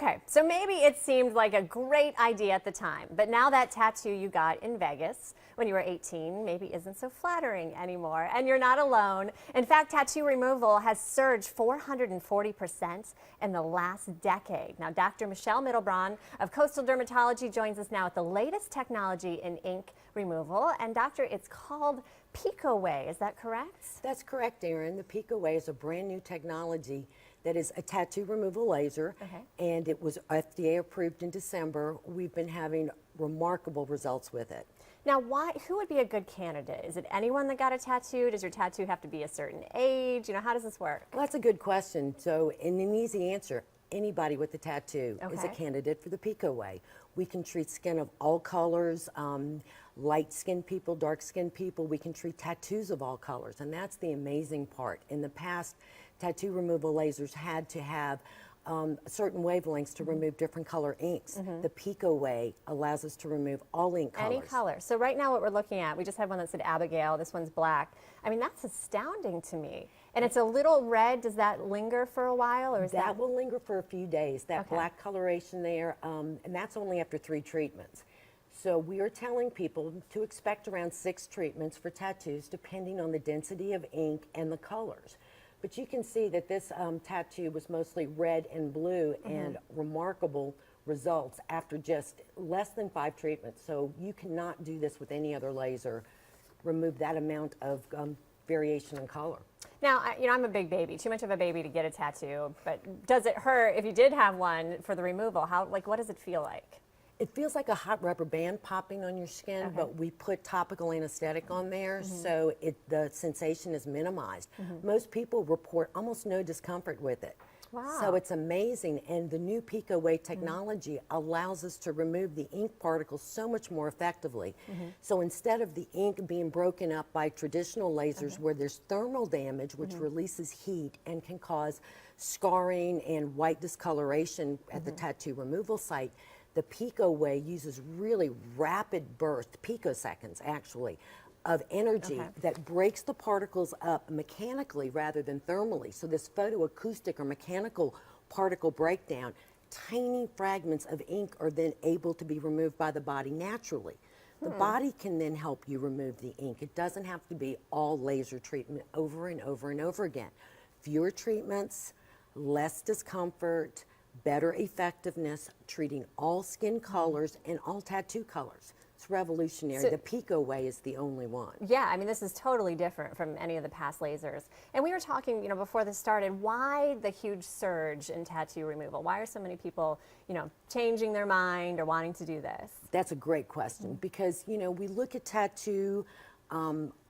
Okay, so maybe it seemed like a great idea at the time, but now that tattoo you got in Vegas when you were 18 maybe isn't so flattering anymore, and you're not alone. In fact, tattoo removal has surged 440% in the last decade. Now, Dr. Michelle Middlebraun of Coastal Dermatology joins us now with the latest technology in ink removal. And doctor, it's called PicoWay, is that correct? That's correct, Erin. The PicoWay is a brand new technology that is a tattoo removal laser, and it was FDA approved in December. We've been having remarkable results with it. Now, who would be a good candidate? Is it anyone that got a tattoo? Does your tattoo have to be a certain age? You know, how does this work? Well, that's a good question. So, in an easy answer, anybody with a tattoo is a candidate for the PicoWay. We can treat skin of all colors, light-skinned people, dark-skinned people. We can treat tattoos of all colors, and that's the amazing part. In the past, tattoo removal lasers had to have certain wavelengths to remove different color inks. The PicoWay allows us to remove all ink colors. Any color. So right now what we're looking at, we just had one that said Abigail, this one's black. I mean, that's astounding to me. And it's a little red. Does that linger for a while, or is that? That will linger for a few days, that black coloration there, and that's only after 3 treatments. So we are telling people to expect around 6 treatments for tattoos, depending on the density of ink and the colors. But you can see that this tattoo was mostly red and blue, and remarkable results after just less than 5 treatments. So you cannot do this with any other laser, remove that amount of variation in color. Now, you know, I'm a big baby, too much of a baby to get a tattoo, but does it hurt if you did have one for the removal? What does it feel like? It feels like a hot rubber band popping on your skin, but we put topical anesthetic on there, so the sensation is minimized. Most people report almost no discomfort with it. Wow. So it's amazing, and the new PicoWay technology allows us to remove the ink particles so much more effectively. So instead of the ink being broken up by traditional lasers where there's thermal damage, which releases heat and can cause scarring and white discoloration at the tattoo removal site, the PicoWay uses really rapid burst, picoseconds actually, of energy that breaks the particles up mechanically rather than thermally. So this photoacoustic or mechanical particle breakdown, tiny fragments of ink are then able to be removed by the body naturally. The body can then help you remove the ink. It doesn't have to be all laser treatment over and over and over again. Fewer treatments, less discomfort, better effectiveness, treating all skin colors and all tattoo colors. It's revolutionary. So, the PicoWay is the only one. Yeah, I mean, this is totally different from any of the past lasers. And we were talking, you know, before this started, why the huge surge in tattoo removal? Why are so many people, you know, changing their mind or wanting to do this? That's a great question because, you know, we look at tattoo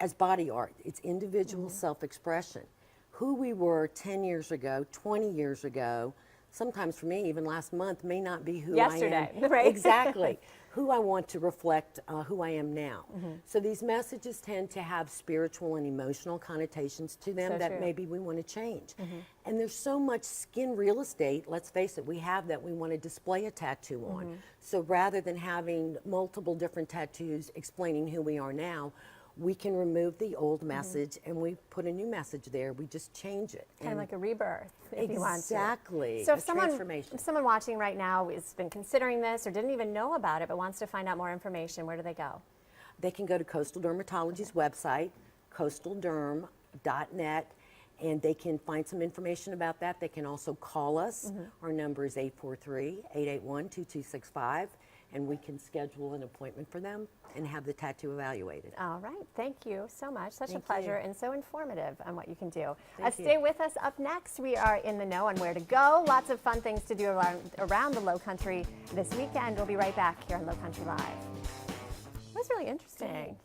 as body art. It's individual self-expression. Who we were 10 years ago, 20 years ago, sometimes for me, even last month, may not be who I am. Yesterday, right? Exactly. Who I want to reflect who I am now. So these messages tend to have spiritual and emotional connotations to them that maybe we want to change. And there's so much skin real estate, let's face it, we have that we want to display a tattoo on. So rather than having multiple different tattoos explaining who we are now, we can remove the old message and we put a new message there. We just change it. Kind of like a rebirth, if you want to. Exactly. So if someone watching right now has been considering this or didn't even know about it but wants to find out more information, where do they go? They can go to Coastal Dermatology's website, coastalderm.net, and they can find some information about that. They can also call us. Our number is 843-881-2265. And we can schedule an appointment for them and have the tattoo evaluated. All right. Thank you so much. Such a pleasure and so informative on what you can do. Stay with us. Up next, we are in the know on where to go. Lots of fun things to do around the Low Country this weekend. We'll be right back here on Low Country Live. That was really interesting.